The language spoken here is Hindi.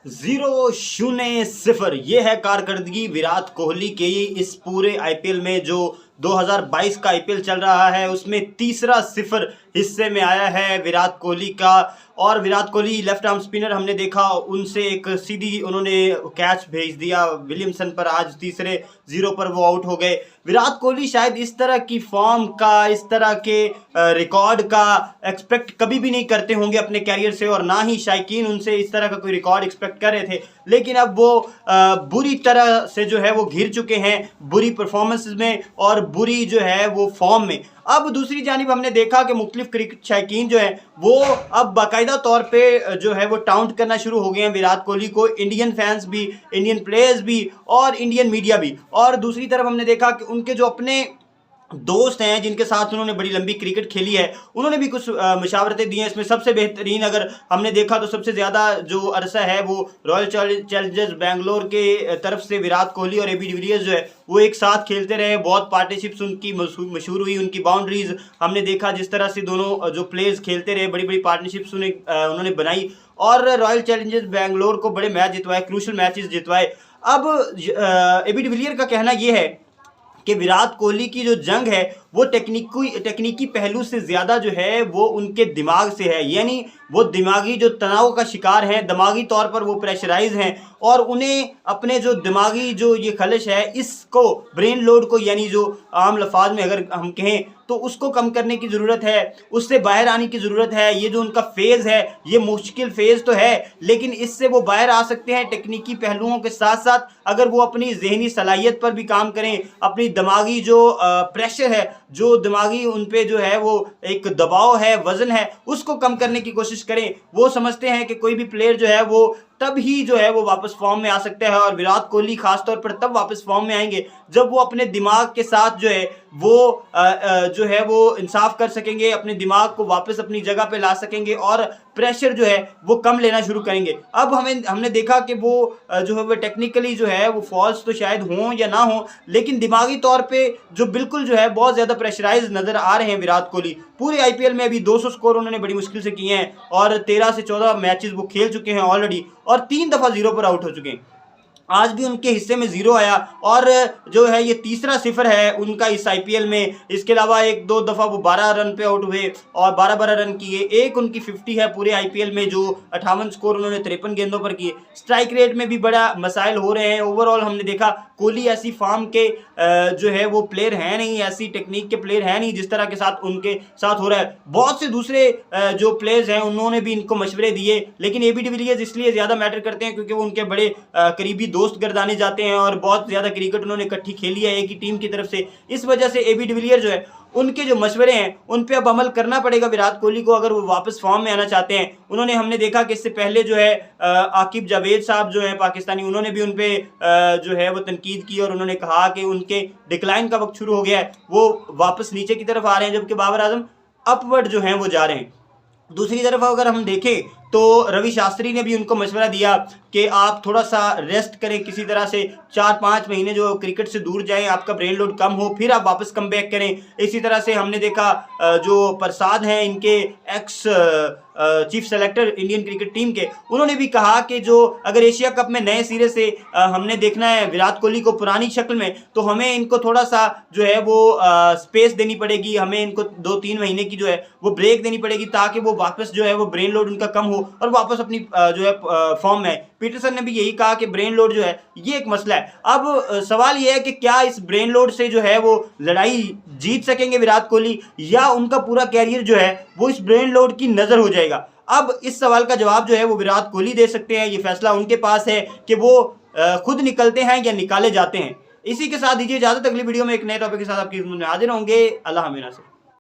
0-0-0 ये है कारकर्दगी विराट कोहली की इस पूरे आईपीएल में। जो 2022 का आईपीएल चल रहा है उसमें तीसरा सिफर हिस्से में आया है विराट कोहली का। और Virat Kohli left arm spinner हमने देखा, उनसे एक सीधी उन्होंने कैच भेज दिया विलियमसन पर। आज तीसरे 0 पर वो आउट हो गए। विराट कोहली शायद इस तरह की फॉर्म का, इस तरह के रिकॉर्ड का एक्सपेक्ट कभी भी नहीं करते होंगे अपने कैरियर से, और ना ही शायकीन उनसे इस तरह का कोई रिकॉर्ड एक्सपेक्ट कर रहे थे। लेकिन अब वो बुरी तरह से जो है वो घिर चुके हैं, बुरी परफॉर्मेंस में और बुरी जो है वो फॉर्म में। अब दूसरी जानिब हमने देखा कि मुख्तलिफ क्रिकेट शायकीन जो है वो अब बाकायदा तौर पे जो है वो टाउंट करना शुरू हो गए हैं विराट कोहली को। इंडियन फैंस भी, इंडियन प्लेयर्स भी और इंडियन मीडिया भी। और दूसरी तरफ हमने देखा कि उनके जो अपने दोस्त हैं जिनके साथ उन्होंने बड़ी लंबी क्रिकेट खेली है, उन्होंने भी कुछ मशावरतें दी हैं। इसमें सबसे बेहतरीन अगर हमने देखा तो सबसे ज़्यादा जो अरसा है वो रॉयल चैलेंजर्स बेंगलोर के तरफ से विराट कोहली और एबी डिविलियर्स जो है वो एक साथ खेलते रहे। बहुत पार्टनरशिप्स उनकी मशहूर हुई, उनकी बाउंड्रीज हमने देखा जिस तरह से दोनों जो प्लेयर्स खेलते रहे, बड़ी बड़ी पार्टनरशिप्स उन्होंने बनाई और रॉयल चैलेंजर्स बेंगलोर को बड़े मैच जितवाए, क्रूशल मैचेस जितवाए। अब एबी डिविलियर का कहना यह है कि विराट कोहली की जो जंग है वो टेक्निकी पहलू से ज़्यादा जो है वो उनके दिमाग से है। यानी वो दिमागी जो तनाव का शिकार हैं, दिमागी तौर पर वो प्रेशराइज हैं और उन्हें अपने जो दिमागी जो ये खलिश है इसको, ब्रेन लोड को, यानी जो आम लफाज में अगर हम कहें तो उसको कम करने की ज़रूरत है, उससे बाहर आने की ज़रूरत है। ये जो उनका फेज़ है ये मुश्किल फेज़ तो है, लेकिन इससे वो बाहर आ सकते हैं टेक्निकी पहलुओं के साथ साथ अगर वो अपनी जहनी सलाहियत पर भी काम करें, अपनी दिमागी जो प्रेशर है, जो दिमागी उन पे जो है वो एक दबाव है, वजन है, उसको कम करने की कोशिश करें। वो समझते हैं कि कोई भी प्लेयर जो है वो तब ही जो है वो वापस फॉर्म में आ सकता है, और विराट कोहली खासतौर पर तब वापस फॉर्म में आएंगे जब वो अपने दिमाग के साथ जो है वो जो है वो इंसाफ कर सकेंगे, अपने दिमाग को वापस अपनी जगह पे ला सकेंगे और प्रेशर जो है वो कम लेना शुरू करेंगे। अब हमने देखा कि वो जो है वो टेक्निकली जो है वो फॉल्स तो शायद हों या ना हो, लेकिन दिमागी तौर पे जो बिल्कुल जो है बहुत ज़्यादा प्रेशराइज नज़र आ रहे हैं विराट कोहली। पूरे आईपीएल में अभी 200 स्कोर उन्होंने बड़ी मुश्किल से किए हैं और 13 से 14 मैचेस वो खेल चुके हैं ऑलरेडी और 3 दफ़ा 0 पर आउट हो चुके हैं। आज भी उनके हिस्से में 0 आया और जो है ये तीसरा सिफर है उनका इस आईपीएल में। इसके अलावा 1-2 दफ़ा वो 12 रन पे आउट हुए और 12-12 रन किए। एक उनकी 50 है पूरे आईपीएल में, जो 58 स्कोर उन्होंने 53 गेंदों पर किए। स्ट्राइक रेट में भी बड़ा मसाइल हो रहे हैं। ओवरऑल हमने देखा कोहली ऐसी फॉर्म के जो है वो प्लेयर हैं नहीं, ऐसी टेक्निक के प्लेयर हैं नहीं जिस तरह के साथ उनके साथ हो रहा है। बहुत से दूसरे जो प्लेयर्स हैं उन्होंने भी इनको मशवरे दिए, लेकिन एबी डिविलियर्स इसलिए ज़्यादा मैटर करते हैं क्योंकि वो उनके बड़े करीबी दोस्त गर्दाने जाते हैं और बहुत ज़्यादा क्रिकेट उन्होंने इकट्ठी खेली है एक ही टीम की तरफ से। इस वजह से एबी डिविलियर जो है उनके जो मशवरे हैं उन पे अब अमल करना पड़ेगा विराट कोहली को अगर वो वापस फॉर्म में आना चाहते हैं। उन्होंने, हमने देखा कि इससे पहले जो है आकिब जावेद साहब जो हैं पाकिस्तानी, उन्होंने भी उन पे जो है वो तनकीद की और उन्होंने कहा कि उनके डिक्लाइन का वक्त शुरू हो गया है, वो वापस नीचे की तरफ आ रहे हैं, जबकि बाबर आजम अपवर्ड जो हैं वो जा रहे हैं। दूसरी तरफ अगर हम देखें तो रवि शास्त्री ने भी उनको मशवरा दिया कि आप थोड़ा सा रेस्ट करें, किसी तरह से 4-5 महीने जो क्रिकेट से दूर जाएं, आपका ब्रेन लोड कम हो, फिर आप वापस कम बैक करें। इसी तरह से हमने देखा जो प्रसाद हैं इनके ex chief selector Indian cricket team के, उन्होंने भी कहा कि जो अगर एशिया कप में नए सिरे से हमने देखना है विराट कोहली को पुरानी शक्ल में, तो हमें इनको थोड़ा सा जो है वो स्पेस देनी पड़ेगी, हमें इनको 2-3 महीने की जो है वो ब्रेक देनी पड़ेगी ताकि वो वापस जो है वो ब्रेन लोड उनका कम हो और वापस अपनी जो है फॉर्म में। पीटरसन ने भी यही कहा कि ब्रेन लोड जो है ये एक मसला है। अब सवाल ये है कि क्या इस ब्रेन लोड से जो है वो लड़ाई जीत सकेंगे विराट कोहली, या उनका पूरा कैरियर जो है वो इस ब्रेन लोड की नज़र हो जाएगा। अब इस सवाल का जवाब जो है वो विराट कोहली दे सकते हैं। ये फैसला उनके पास है कि वो खुद निकलते हैं या निकाले जाते हैं। इसी के साथ दीजिए इजाजत, अगली वीडियो में एक नए टॉपिक के साथ आपकी खिदमत में हाजिर होंगे। अल्लाह हाफ़िज़।